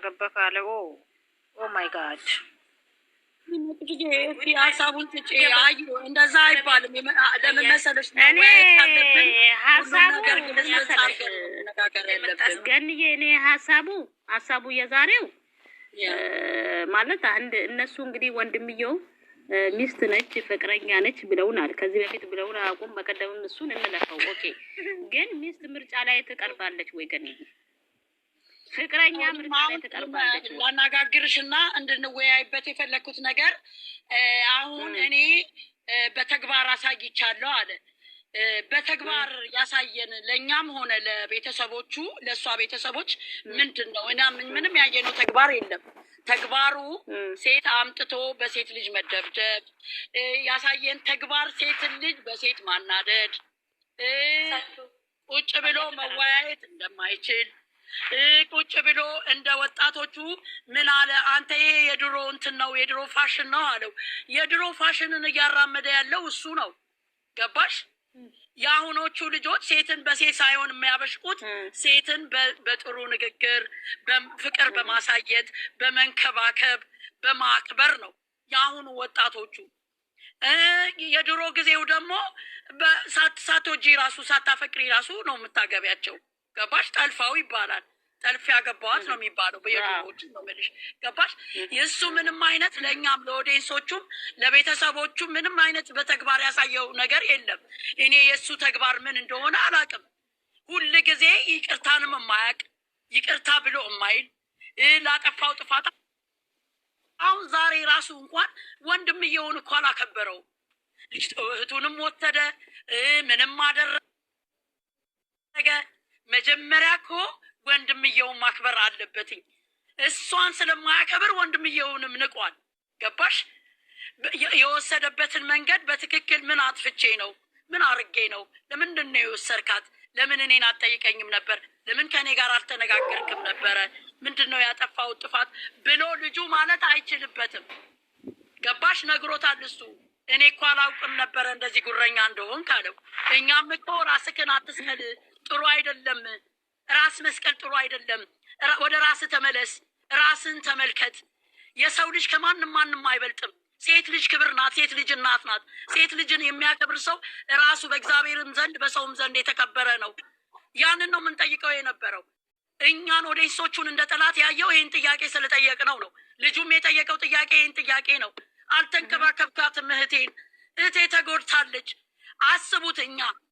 ገባ ካለ ኦ ማይ ጋድ ሀሳቡን ትጭ አዩ እንደዛ አይባልም። ለምን መሰለሽ እኔ ገንዬ እኔ ሀሳቡ የዛሬው ማለት አንድ እነሱ እንግዲህ ወንድምየው ሚስት ነች ፍቅረኛ ነች ብለውናል። ከዚህ በፊት ብለውን አቁም በቀደምም እሱን እንለፈው። ኦኬ ግን ሚስት ምርጫ ላይ ትቀርባለች ወይ? ገንዬ ፍቅረኛ ምርጫ ላይ ትቀርባለች? ላናጋግርሽና እንድንወያይበት የፈለኩት ነገር አሁን እኔ በተግባር አሳይቻለሁ አለ። በተግባር ያሳየን ለእኛም ሆነ ለቤተሰቦቹ ለእሷ ቤተሰቦች ምንድን ነው? እና ምንም ያየነው ተግባር የለም። ተግባሩ ሴት አምጥቶ በሴት ልጅ መደብደብ ያሳየን ተግባር፣ ሴትን ልጅ በሴት ማናደድ፣ ቁጭ ብሎ መወያየት እንደማይችል ቁጭ ብሎ እንደ ወጣቶቹ ምን አለ አንተ ይሄ የድሮ እንትን ነው የድሮ ፋሽን ነው አለው። የድሮ ፋሽንን እያራመደ ያለው እሱ ነው። ገባሽ? የአሁኖቹ ልጆች ሴትን በሴት ሳይሆን የሚያበሽቁት ሴትን በጥሩ ንግግር፣ በፍቅር በማሳየት፣ በመንከባከብ፣ በማክበር ነው የአሁኑ ወጣቶቹ። የድሮ ጊዜው ደግሞ ሳትወጂ ራሱ ሳታፈቅሪ ራሱ ነው የምታገቢያቸው። ገባሽ? ጠልፋው ይባላል። ጠልፍ ያገባዋት ነው የሚባለው። በየድሮዎቹ ነው የምልሽ። ገባሽ? የእሱ ምንም አይነት ለእኛም ለኦዲየንሶቹም ለቤተሰቦቹም ምንም አይነት በተግባር ያሳየው ነገር የለም። እኔ የእሱ ተግባር ምን እንደሆነ አላውቅም። ሁል ጊዜ ይቅርታንም የማያውቅ ይቅርታ ብሎ የማይል ላጠፋው ጥፋት አሁን ዛሬ ራሱ እንኳን ወንድምየውን እኮ አላከበረው። እህቱንም ወሰደ፣ ምንም አደረገ። መጀመሪያ እኮ ወንድምየውን ማክበር አለበትኝ። እሷን ስለማያከብር ወንድምየውንም ንቋል። ገባሽ? የወሰደበትን መንገድ በትክክል ምን አጥፍቼ ነው? ምን አርጌ ነው? ለምንድን ነው የወሰድካት? ለምን እኔን አትጠይቀኝም ነበር? ለምን ከእኔ ጋር አልተነጋገርክም ነበረ? ምንድን ነው ያጠፋው ጥፋት ብሎ ልጁ ማለት አይችልበትም። ገባሽ? ነግሮታል እሱ። እኔ እኮ አላውቅም ነበረ እንደዚህ ጉረኛ እንደሆን ካለው። እኛም እኮ ራስህን አትስቀል፣ ጥሩ አይደለም። ራስ መስቀል ጥሩ አይደለም። ወደ ራስ ተመለስ፣ ራስን ተመልከት። የሰው ልጅ ከማንም ማንም አይበልጥም። ሴት ልጅ ክብር ናት። ሴት ልጅ እናት ናት። ሴት ልጅን የሚያከብር ሰው ራሱ በእግዚአብሔርም ዘንድ በሰውም ዘንድ የተከበረ ነው። ያንን ነው የምንጠይቀው የነበረው። እኛን ኦዲየንሶቹን እንደ ጠላት ያየው ይህን ጥያቄ ስለጠየቅነው ነው። ልጁም የጠየቀው ጥያቄ ይህን ጥያቄ ነው። አልተንከባከብካትም እህቴን። እህቴ ተጎድታለች። አስቡት።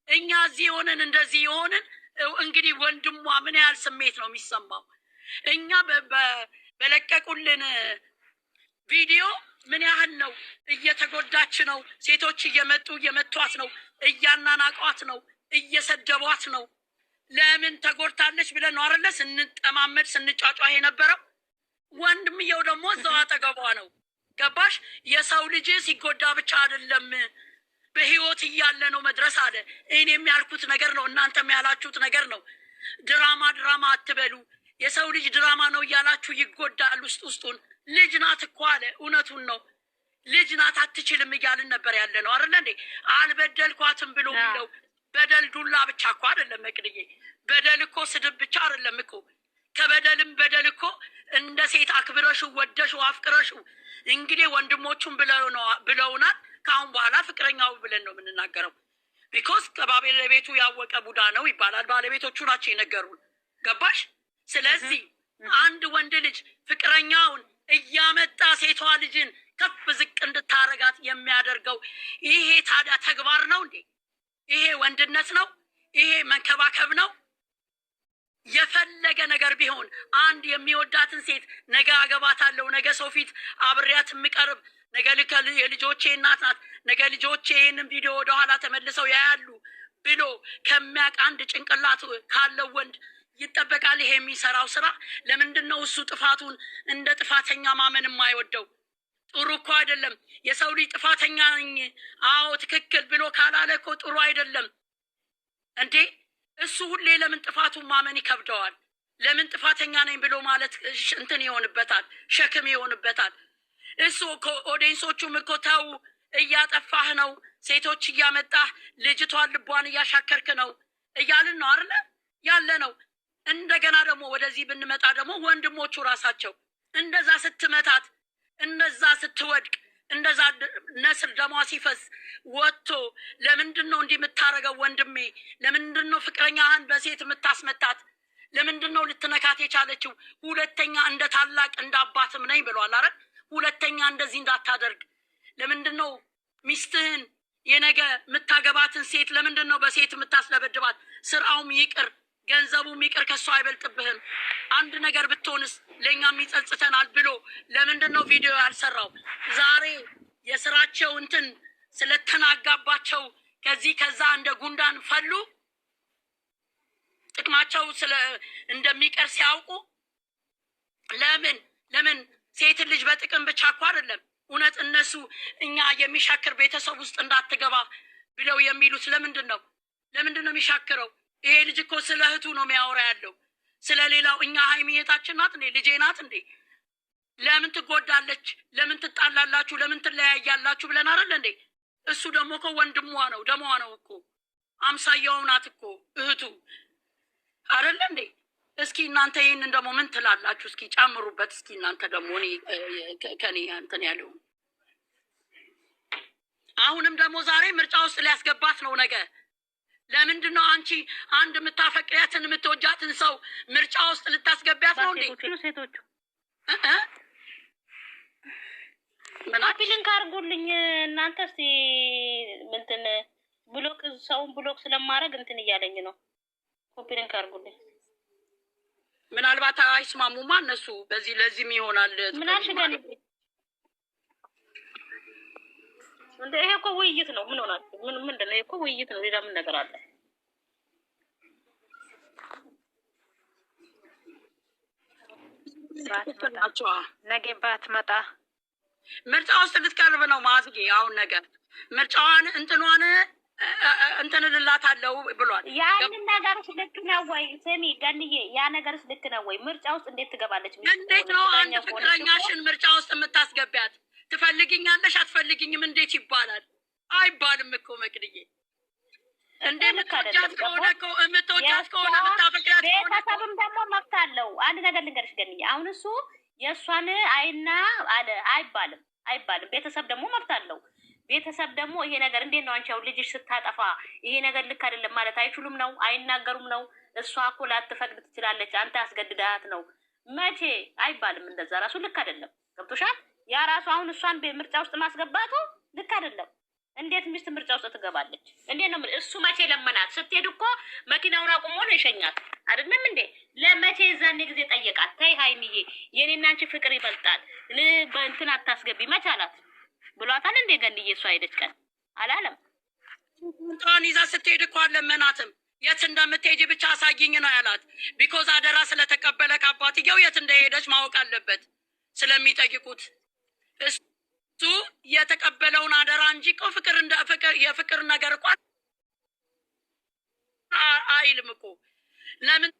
እኛ እዚህ የሆንን እንደዚህ የሆንን እንግዲህ ወንድሟ ምን ያህል ስሜት ነው የሚሰማው? እኛ በለቀቁልን ቪዲዮ ምን ያህል ነው እየተጎዳች ነው። ሴቶች እየመጡ እየመቷት ነው፣ እያናናቋት ነው፣ እየሰደቧት ነው። ለምን ተጎድታለች ብለን ነው አይደለ ስንጠማመድ ስንጫጫ የነበረው። ወንድምየው ደግሞ እዛው አጠገቧ ነው። ገባሽ? የሰው ልጅ ሲጎዳ ብቻ አይደለም በህይወት እያለ ነው መድረስ አለ። እኔም ያልኩት ነገር ነው፣ እናንተም ያላችሁት ነገር ነው። ድራማ አትበሉ። የሰው ልጅ ድራማ ነው እያላችሁ ይጎዳል ውስጡን። ልጅ ናት እኮ አለ። እውነቱን ነው። ልጅ ናት አትችልም እያልን ነበር ያለ ነው አይደለ እንዴ? አልበደልኳትም ብሎ የሚለው በደል ዱላ ብቻ እኮ አይደለም መቅድዬ። በደል እኮ ስድብ ብቻ አይደለም እኮ። ከበደልም በደል እኮ እንደ ሴት አክብረሽው ወደሽው አፍቅረሽው። እንግዲህ ወንድሞቹም ብለውናል። ከአሁን በኋላ ፍቅረኛው ብለን ነው የምንናገረው። ቢኮዝ ከባለቤቱ ያወቀ ቡዳ ነው ይባላል። ባለቤቶቹ ናቸው የነገሩን። ገባሽ? ስለዚህ አንድ ወንድ ልጅ ፍቅረኛውን እያመጣ ሴቷ ልጅን ከፍ ዝቅ እንድታረጋት የሚያደርገው ይሄ ታዲያ ተግባር ነው እንዴ? ይሄ ወንድነት ነው? ይሄ መንከባከብ ነው? የፈለገ ነገር ቢሆን አንድ የሚወዳትን ሴት ነገ አገባታለሁ፣ ነገ ሰው ፊት አብሬያት የምቀርብ ነገ የልጆቼ እናት ናት፣ ነገ ልጆቼ ይህንን ቪዲዮ ወደኋላ ተመልሰው ያያሉ ብሎ ከሚያውቅ አንድ ጭንቅላት ካለው ወንድ ይጠበቃል ይሄ የሚሰራው ስራ። ለምንድን ነው እሱ ጥፋቱን እንደ ጥፋተኛ ማመን የማይወደው? ጥሩ እኮ አይደለም። የሰው ልጅ ጥፋተኛ ነኝ አዎ ትክክል ብሎ ካላለ እኮ ጥሩ አይደለም እንዴ። እሱ ሁሌ ለምን ጥፋቱን ማመን ይከብደዋል? ለምን ጥፋተኛ ነኝ ብሎ ማለት እንትን ይሆንበታል፣ ሸክም ይሆንበታል። እሱ ኦዲየንሶቹም እኮ ተው እያጠፋህ ነው፣ ሴቶች እያመጣህ ልጅቷን ልቧን እያሻከርክ ነው እያልን ነው አይደለ ያለ ነው። እንደገና ደግሞ ወደዚህ ብንመጣ ደግሞ ወንድሞቹ ራሳቸው እንደዛ ስትመታት፣ እንደዛ ስትወድቅ፣ እንደዛ ነስር ደሟ ሲፈስ ወጥቶ ለምንድን ነው እንዲህ የምታደርገው ወንድሜ? ለምንድን ነው ፍቅረኛህን በሴት የምታስመታት? ለምንድን ነው ልትነካት የቻለችው? ሁለተኛ እንደ ታላቅ እንደ አባትም ነኝ ብሏል። አረ ሁለተኛ እንደዚህ እንዳታደርግ። ለምንድን ነው ሚስትህን የነገ የምታገባትን ሴት ለምንድን ነው በሴት የምታስለበድባት? ስራውም ይቅር ገንዘቡም ይቅር ከሷ አይበልጥብህም። አንድ ነገር ብትሆንስ ለእኛም ይጸጽተናል ብሎ ለምንድን ነው ቪዲዮ ያልሰራው? ዛሬ የስራቸው እንትን ስለተናጋባቸው ከዚህ ከዛ እንደ ጉንዳን ፈሉ። ጥቅማቸው እንደሚቀር ሲያውቁ ለምን ሴትን ልጅ በጥቅም ብቻ እኮ አይደለም። እውነት እነሱ እኛ የሚሻክር ቤተሰብ ውስጥ እንዳትገባ ብለው የሚሉት ለምንድን ነው? ለምንድን ነው የሚሻክረው? ይሄ ልጅ እኮ ስለ እህቱ ነው የሚያወራ ያለው፣ ስለ ሌላው። እኛ ሀይሚየታችን ናት እንዴ? ልጄ ናት እንዴ? ለምን ትጎዳለች? ለምን ትጣላላችሁ? ለምን ትለያያላችሁ ብለን አይደል እንዴ? እሱ ደግሞ እኮ ወንድሟ ነው፣ ደሟ ነው እኮ፣ አምሳያው ናት እኮ እህቱ አይደለ እንዴ? እስኪ እናንተ ይህንን ደግሞ ምን ትላላችሁ? እስኪ ጨምሩበት። እስኪ እናንተ ደግሞ ከኔ እንትን ያለው አሁንም ደግሞ ዛሬ ምርጫ ውስጥ ሊያስገባት ነው ነገ። ለምንድን ነው አንቺ አንድ የምታፈቅሪያትን የምትወጃትን ሰው ምርጫ ውስጥ ልታስገቢያት ነው እንዴ? ሴቶቹ ምናምን ካርጉልኝ እናንተ እስቲ እንትን ብሎክ ሰውን ብሎክ ስለማድረግ እንትን እያለኝ ነው። ኮፒሊንግ አድርጉልኝ። ምናልባት አይስማሙማ እነሱ በዚህ ለዚህም ይሆናል። ምን አሽገን እንደ ይሄ እኮ ውይይት ነው። ምን ሆናል? ምንድን ነው? ይሄ እኮ ውይይት ነው። ሌላ ምን ነገር አለ? ነገ ባትመጣ ምርጫ ውስጥ ልትቀርብ ነው ማዝጌ። አሁን ነገር ምርጫዋን እንትኗን እንትንልላታለሁ ብሏል። ያንን ነገርስ ልክ ነው ወይ? ስሚ ገንዬ፣ ያ ነገርስ ልክ ነው ወይ? ምርጫ ውስጥ እንዴት ትገባለች? እንዴት ነው አንድ ፍቅረኛሽን ምርጫ ውስጥ የምታስገቢያት? ትፈልግኛለሽ አትፈልግኝም እንዴት ይባላል? አይባልም እኮ መቅድዬ። እንደ ምትወጃት ከሆነ እኮ የምትወጃት ከሆነ የምታፈቅሪያት ከሆነ ቤተሰብም ደግሞ መብት አለው። አንድ ነገር ልንገርሽ ገንዬ፣ አሁን እሱ የእሷን አይና አለ አይባልም። ቤተሰብ ደግሞ መብት አለው። ቤተሰብ ደግሞ ይሄ ነገር እንዴት ነው? አንቺ አሁን ልጅሽ ስታጠፋ ይሄ ነገር ልክ አይደለም ማለት አይችሉም ነው? አይናገሩም ነው? እሷ እኮ ላትፈቅድ ትችላለች፣ አንተ ያስገድዳት ነው። መቼ አይባልም። እንደዛ ራሱ ልክ አይደለም። ገብቶሻል? ያ ራሱ አሁን እሷን ምርጫ ውስጥ ማስገባቱ ልክ አይደለም። እንዴት ሚስት ምርጫ ውስጥ ትገባለች? እንዴት ነው? እሱ መቼ ለመናት? ስትሄድ እኮ መኪናውን አቁሞ ነው የሸኛት አይደለም እንዴ? ለመቼ የዛኔ ጊዜ ጠየቃት። ተይ ሀይሚዬ፣ የኔና አንቺ ፍቅር ይበልጣል፣ በእንትን አታስገቢ መቼ አላት ብሏታል እንዴ? ገንዬ እሷ ሄደች ቀን አላለም። ጣን ይዛ ስትሄድ እኮ አልለመናትም። የት እንደምትሄጂ ብቻ አሳይኝ ነው ያላት። ቢኮዝ አደራ ስለተቀበለ ከአባትየው የት እንደሄደች ማወቅ አለበት ስለሚጠይቁት። እሱ የተቀበለውን አደራ እንጂ እኮ ፍቅር እንደ ፍቅር የፍቅር ነገር እኮ አይልም እኮ። ለምን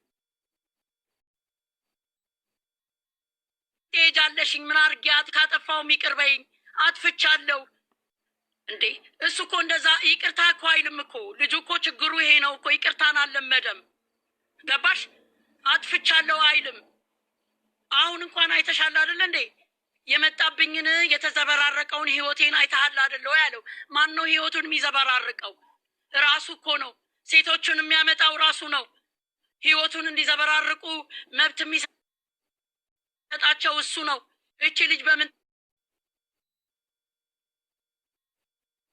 ትሄጃለሽኝ? ምን አድርጊያት? ካጠፋውም ይቅር በይኝ አጥፍቻለሁ እንዴ? እሱ እኮ እንደዛ ይቅርታ እኮ አይልም እኮ። ልጁ እኮ ችግሩ ይሄ ነው እኮ። ይቅርታን አልለመደም። ገባሽ? አጥፍቻለሁ አይልም። አሁን እንኳን አይተሻል አይደለ እንዴ? የመጣብኝን የተዘበራረቀውን ህይወቴን አይተሃል አይደለ ያለው። ማን ነው ህይወቱን የሚዘበራርቀው? ራሱ እኮ ነው። ሴቶቹን የሚያመጣው ራሱ ነው። ህይወቱን እንዲዘበራርቁ መብት የሚሰጣቸው እሱ ነው። እቺ ልጅ በምን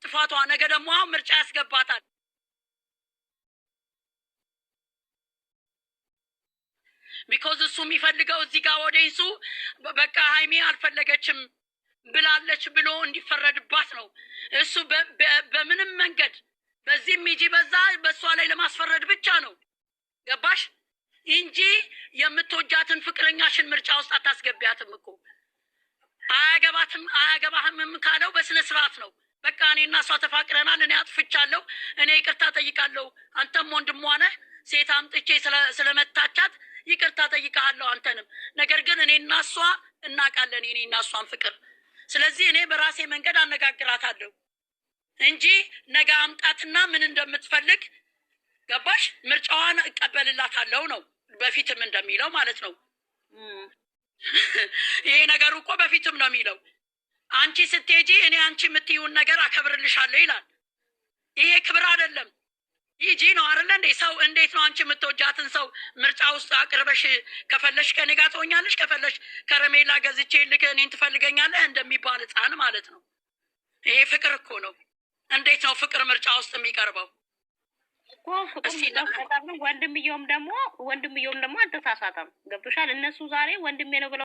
ጥፋቷ ነገ ደግሞ አሁን ምርጫ ያስገባታል። ቢኮዝ እሱ የሚፈልገው እዚህ ጋር ወደሱ በቃ ሀይሜ አልፈለገችም ብላለች ብሎ እንዲፈረድባት ነው። እሱ በምንም መንገድ በዚህ ሚጂ በዛ በእሷ ላይ ለማስፈረድ ብቻ ነው። ገባሽ? እንጂ የምትወጃትን ፍቅረኛሽን ምርጫ ውስጥ አታስገቢያትም እኮ። አያገባህምም ካለው በስነ ስርዓት ነው። በቃ እኔ እና እሷ ተፋቅረናል፣ እኔ አጥፍቻለሁ፣ እኔ ይቅርታ ጠይቃለሁ። አንተም ወንድሟ ነህ። ሴት አምጥቼ ስለመታቻት ይቅርታ ጠይቃለሁ አንተንም። ነገር ግን እኔ እና እሷ እናውቃለን እኔ እና እሷን ፍቅር። ስለዚህ እኔ በራሴ መንገድ አነጋግራታለሁ እንጂ ነገ አምጣትና ምን እንደምትፈልግ ገባሽ? ምርጫዋን እቀበልላታለሁ ነው በፊትም እንደሚለው ማለት ነው። ይሄ ነገሩ እኮ በፊትም ነው የሚለው። አንቺ ስትሄጂ እኔ አንቺ የምትይውን ነገር አከብርልሻለሁ ይላል። ይሄ ክብር አይደለም፣ ይጂ ነው አይደለ እንዴ? ሰው እንዴት ነው አንቺ የምትወጃትን ሰው ምርጫ ውስጥ አቅርበሽ ከፈለሽ ከኔ ጋር ትሆኛለሽ፣ ከፈለሽ ከረሜላ ገዝቼ ልክ እኔን ትፈልገኛለህ እንደሚባል ሕፃን ማለት ነው። ይሄ ፍቅር እኮ ነው። እንዴት ነው ፍቅር ምርጫ ውስጥ የሚቀርበው? ወንድምየውም ደግሞ አልተሳሳተም። ገብቶሻል? እነሱ ዛሬ ወንድሜ ነው ብለው